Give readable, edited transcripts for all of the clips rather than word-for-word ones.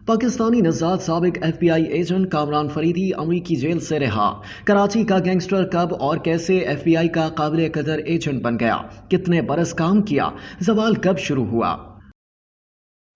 پاکستانی نژاد سابق FBI agent Kamran Faridi امریکی جیل سے رہا۔ کراچی کا گینگسٹر کب اور کیسے FBI کا قابل قدر ایجنٹ بن گیا؟ کتنے برس کام کیا؟ زوال کب شروع ہوا؟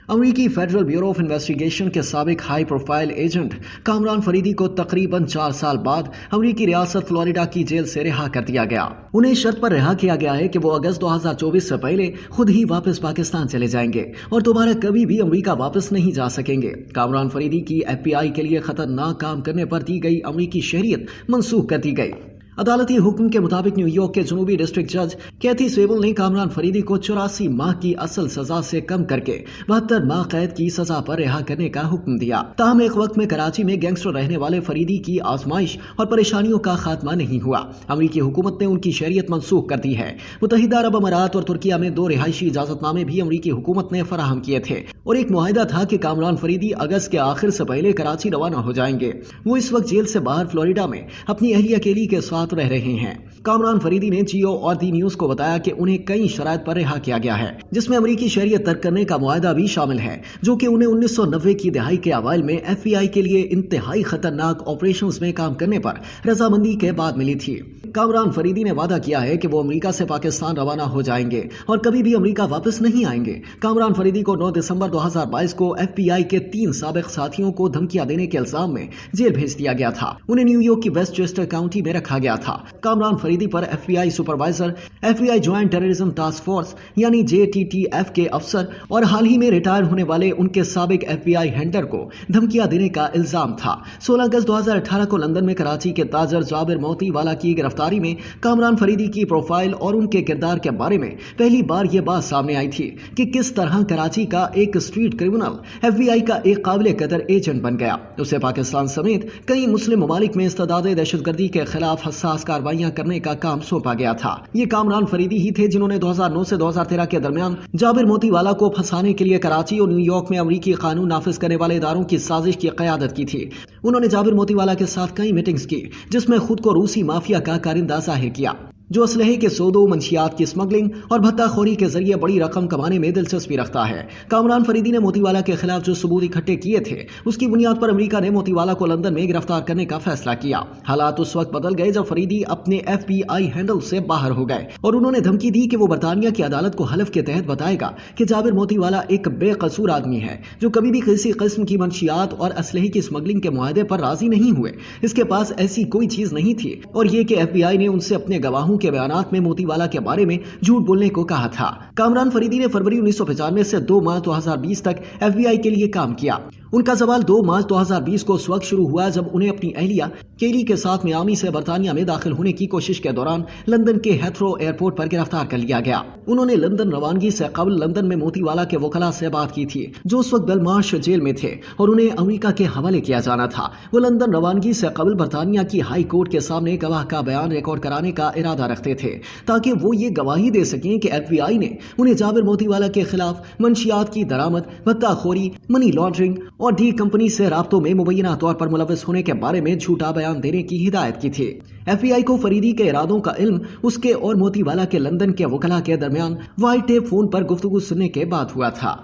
امریکی فیڈرل بیورو آف انویسٹیگیشن کے سابق high profile agent Kamran Faridi کو تقریباً 4 سال بعد امریکی ریاست فلوریڈا کی جیل سے رہا کر دیا گیا۔ انہیں شرط پر رہا کیا گیا ہے کہ وہ اگست 2024 سے پہلے خود ہی واپس پاکستان چلے جائیں گے اور دوبارہ کبھی بھی امریکہ واپس نہیں جا سکیں گے۔ کامران فریدی کی FBI کے لیے خطرناک کام کرنے پر دی گئی امریکی شہریت منسوخ کر دی گئی۔ عدالتی حکم کے مطابق نیو یارک کے جنوبی ڈسٹرکٹ جج کیتھی سیبل نے کامران فریدی کو 84 ماہ کی اصل سزا سے کم کر کے 72 ماہ قید کی سزا پر رہا کرنے کا حکم دیا۔ تاہم ایک وقت میں کراچی میں گینگسٹر رہنے والے فریدی کی آزمائش اور پریشانیوں کا خاتمہ نہیں ہوا۔ امریکی حکومت نے ان کی شہریت منسوخ کر دی ہے۔ متحدہ عرب امارات اور ترکیہ میں 2 رہائشی اجازت نامے بھی امریکی حکومت نے فراہم کیے تھے اور ایک معاہدہ تھا کہ کامران فریدی اگست کے آخر سے پہلے کراچی روانہ ہو جائیں گے۔ وہ اس وقت جیل سے باہر فلوریڈا میں اپنی اہلیہ کیلی کے ساتھ رہ رہے ہیں۔ کامران فریدی نے جیو اور دی نیوز کو بتایا کہ انہیں کئی شرائط پر رہا کیا گیا ہے، جس میں امریکی شہریت ترک کرنے کا معاہدہ بھی شامل ہے، جو کہ انہیں 1990 کی دہائی کے اوائل میں FBI کے لیے انتہائی خطرناک آپریشنز میں کام کرنے پر رضامندی کے بعد ملی تھی۔ کامران فریدی نے وعدہ کیا ہے کہ وہ امریکہ سے پاکستان روانہ ہو جائیں گے اور کبھی بھی امریکہ واپس نہیں آئیں گے۔ کامران فریدی کو 9 دسمبر 2022 کو FBI کے 3 سابق ساتھیوں کو دھمکیاں دینے کے الزام میں جیل بھیج دیا گیا تھا۔ انہیں نیو یارک کی ویسٹ چیسٹر کاؤنٹی میں رکھا گیا تھا۔ کامران فریدی پر FBI supervisor, FBI joint terrorism task force یعنی JTTF کے افسر اور حال ہی میں ریٹائر ہونے والے ان کے سابق FBI ہینڈلر کو دھمکیاں دینے کا الزام تھا۔ 16 اگست 2018 کو لندن میں کراچی کے تاجر جابر موتی والا کی گرفتاری میں کامران فریدی کی پروفائل اور ان کے کردار کے بارے میں پہلی بار یہ بات سامنے آئی تھی کہ کس طرح کراچی کا ایک اسٹریٹ کرمنل FBI کا ایک قابل قدر ایجنٹ بن گیا۔ اسے پاکستان سمیت کئی مسلم ممالک میں استعداد دہشت گردی کے خلاف حساس کارروائیاں کرنے کا کام سونپا گیا تھا۔ یہ کامران فریدی ہی تھے جنہوں نے 2009 سے 2013 کے درمیان جابر موتی والا کو پھنسانے کے لیے کراچی اور نیو یارک میں امریکی قانون نافذ کرنے والے اداروں کی سازش کی قیادت کی تھی۔ انہوں نے جابر موتی والا کے ساتھ کئی میٹنگز کی جس میں خود کو روسی مافیا کا کارندہ ظاہر کیا، جو اسلحے کے سودوں، منشیات کی اسمگلنگ اور بھتہ خوری کے ذریعے بڑی رقم کمانے میں دلچسپی رکھتا ہے۔ کامران فریدی نے موتی والا کے خلاف جو ثبوت اکٹھے کیے تھے، اس کی بنیاد پر امریکہ نے موتی والا کو لندن میں گرفتار کرنے کا فیصلہ کیا۔ حالات اس وقت بدل گئے جب فریدی اپنے FBI ہینڈل سے باہر ہو گئے اور انہوں نے دھمکی دی کہ وہ برطانیہ کی عدالت کو حلف کے تحت بتائے گا کہ جابر موتی والا ایک بے قصور آدمی ہے جو کبھی بھی کسی قسم کی منشیات اور اسلحے کی اسمگلنگ کے معاہدے پر راضی نہیں ہوئے۔ اس کے پاس ایسی کوئی چیز نہیں تھی اور یہ کہ FBI نے ان سے اپنے گواہوں کے بیانات میں موتی والا کے بارے میں جھوٹ بولنے کو کہا تھا۔ کامران فریدی نے فروری 1995 سے 2 مارچ 2020 تک FBI کے لیے کام کیا۔ ان کا زوال 2 مارچ 2020 کو اس وقت شروع ہوا جب انہیں اپنی اہلیہ کیلی کے ساتھ میامی سے برطانیہ میں داخل ہونے کی کوشش کے دوران لندن کے ہیتھرو ایئرپورٹ پر گرفتار کر لیا گیا۔ انہوں نے لندن روانگی سے قبل لندن میں موتی والا کے وکلاء سے بات کی تھی جو اس وقت بلمارش جیل میں تھے اور انہیں امریکہ کے حوالے کیا جانا تھا۔ وہ لندن روانگی سے قبل برطانیہ کی ہائی کورٹ کے سامنے گواہ کا بیان ریکارڈ کرانے کا ارادہ رکھتے تھے تاکہ وہ یہ گواہی دے سکیں کہ FBI نے انہیں جابر موتی والا کے خلاف منشیات کی درآمد، بھتہ خوری، منی لانڈرنگ اور ڈی کمپنی سے رابطوں میں مبینہ طور پر ملوث ہونے کے بارے میں جھوٹا بیان دینے کی ہدایت کی تھی۔ FBI کو فریدی کے ارادوں کا علم اس کے اور موتی والا کے لندن کے وکلاء کے درمیان وائٹ ٹیپ فون پر گفتگو سننے کے بعد ہوا تھا۔